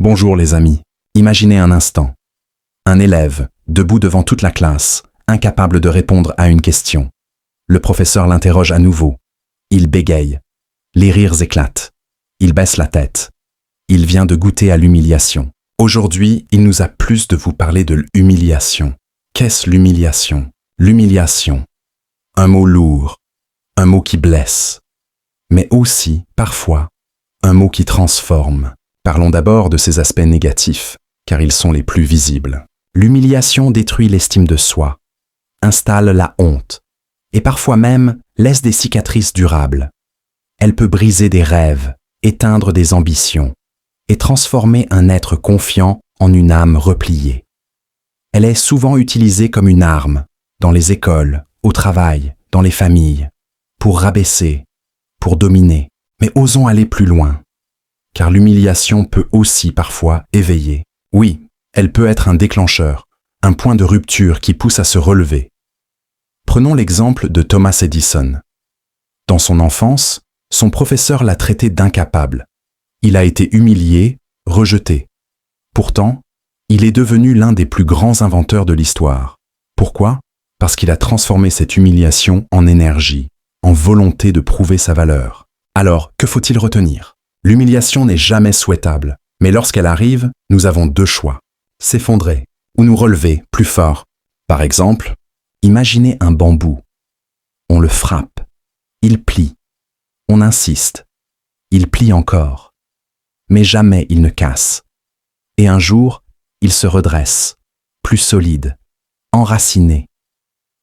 Bonjour les amis. Imaginez un instant. Un élève, debout devant toute la classe, incapable de répondre à une question. Le professeur l'interroge à nouveau. Il bégaye. Les rires éclatent. Il baisse la tête. Il vient de goûter à l'humiliation. Aujourd'hui, il nous a plus de vous parler de l'humiliation. Qu'est-ce l'humiliation? L'humiliation. Un mot lourd. Un mot qui blesse. Mais aussi, parfois, un mot qui transforme. Parlons d'abord de ses aspects négatifs, car ils sont les plus visibles. L'humiliation détruit l'estime de soi, installe la honte, et parfois même laisse des cicatrices durables. Elle peut briser des rêves, éteindre des ambitions, et transformer un être confiant en une âme repliée. Elle est souvent utilisée comme une arme, dans les écoles, au travail, dans les familles, pour rabaisser, pour dominer. Mais osons aller plus loin, car l'humiliation peut aussi parfois éveiller. Oui, elle peut être un déclencheur, un point de rupture qui pousse à se relever. Prenons l'exemple de Thomas Edison. Dans son enfance, son professeur l'a traité d'incapable. Il a été humilié, rejeté. Pourtant, il est devenu l'un des plus grands inventeurs de l'histoire. Pourquoi? Parce qu'il a transformé cette humiliation en énergie, en volonté de prouver sa valeur. Alors, que faut-il retenir? L'humiliation n'est jamais souhaitable, mais lorsqu'elle arrive, nous avons deux choix. S'effondrer ou nous relever plus fort. Par exemple, imaginez un bambou. On le frappe, il plie. On insiste, il plie encore. Mais jamais il ne casse. Et un jour, il se redresse, plus solide, enraciné.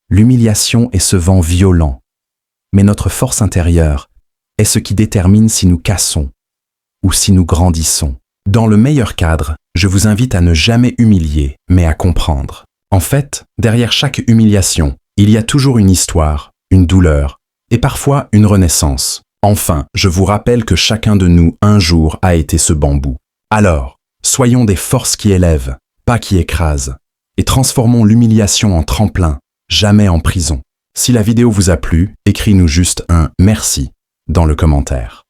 L'humiliation est ce vent violent, mais notre force intérieure est ce qui détermine si nous cassons ou si nous grandissons. Dans le meilleur cadre, je vous invite à ne jamais humilier, mais à comprendre. En fait, derrière chaque humiliation, il y a toujours une histoire, une douleur, et parfois une renaissance. Enfin, je vous rappelle que chacun de nous, un jour, a été ce bambou. Alors, soyons des forces qui élèvent, pas qui écrasent, et transformons l'humiliation en tremplin, jamais en prison. Si la vidéo vous a plu, écris-nous juste un « merci » dans le commentaire.